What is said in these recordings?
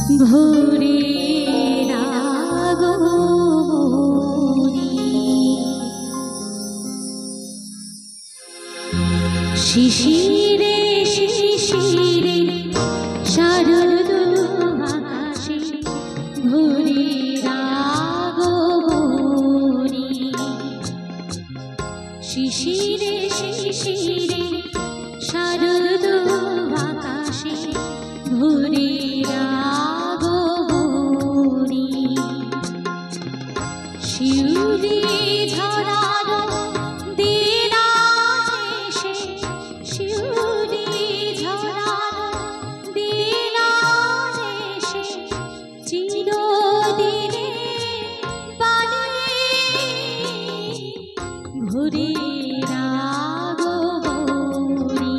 ভোরের আগমনী শিশিরে শিশিরে শারদ আকাশে ভোরের আগমনী শিশিরে শিশিরে শারদ আকাশে ভোরের আগমনী শিউলি ঝরানো দিন এসে শিউলি ঝরানো দিন এসে চিরদিনে বাণী ভোরের আগমনী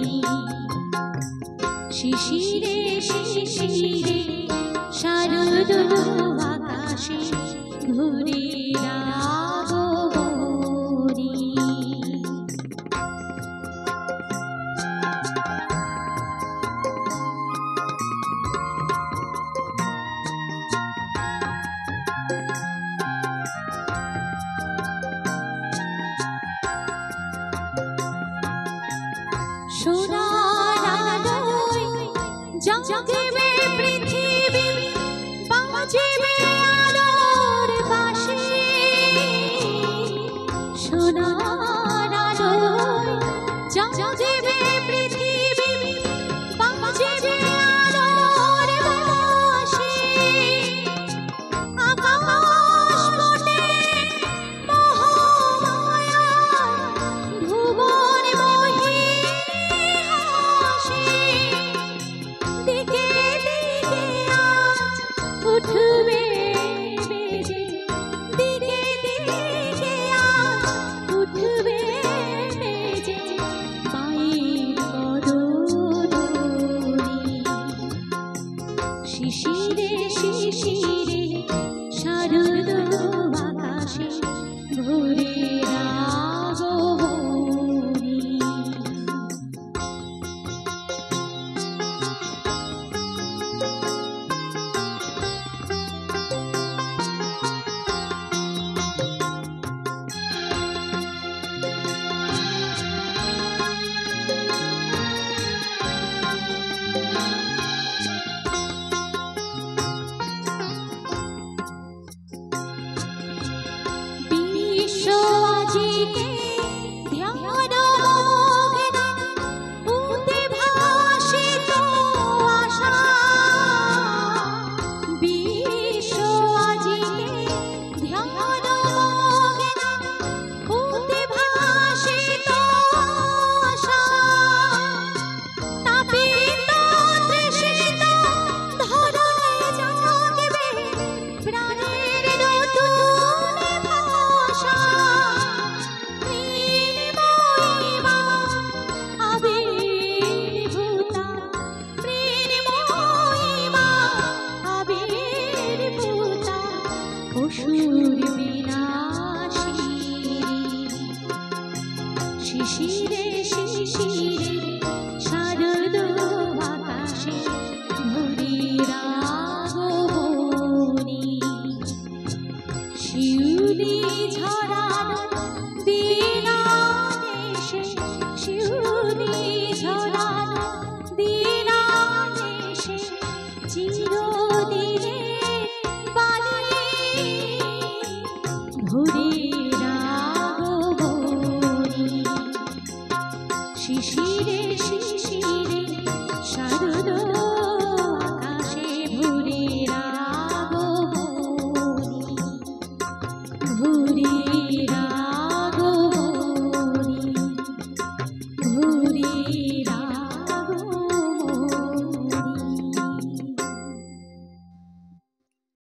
শিশিরে শিশিরে শারদ আকাশে ভোরের আগমনী সোনার আলোয় জাগবে পৃথিবী বাজবে আলোর বাঁশি সোনার আলোয় জাগবে পৃথিবী বাজবে আলোর বাঁশি আকাশ পথে মহামায়া ভুবন মোহে হাসি দিকে দিকে আজ উঠবে বেজে দিকে দিকে আজ উঠবে বেজে পায়ের পদধ্বনি শিশিরে শিশিরে শারদ আকাশে ভোরের আগমনী বিশ্ব আজিকে ধ্যান মগ্ন উতে ভাসিত আশা বিশ্ব আজিকে ধ্যান মগ্ন উতে ভাসিত আশা তাপিত তৃষিত ধরায় জাগবে প্রাণের নতুন ভাষা প্রেমময়ীমা আবির্ভূতা প্রেমময়ীমা আবির্ভূতা অসুর বিনাশিনী শিশিরে শিশিরে শারদ আকাশে ভোরের আগমনী শিউলি ঝরানো দিন এসে শিউলি ঝরানো দিন এসে চির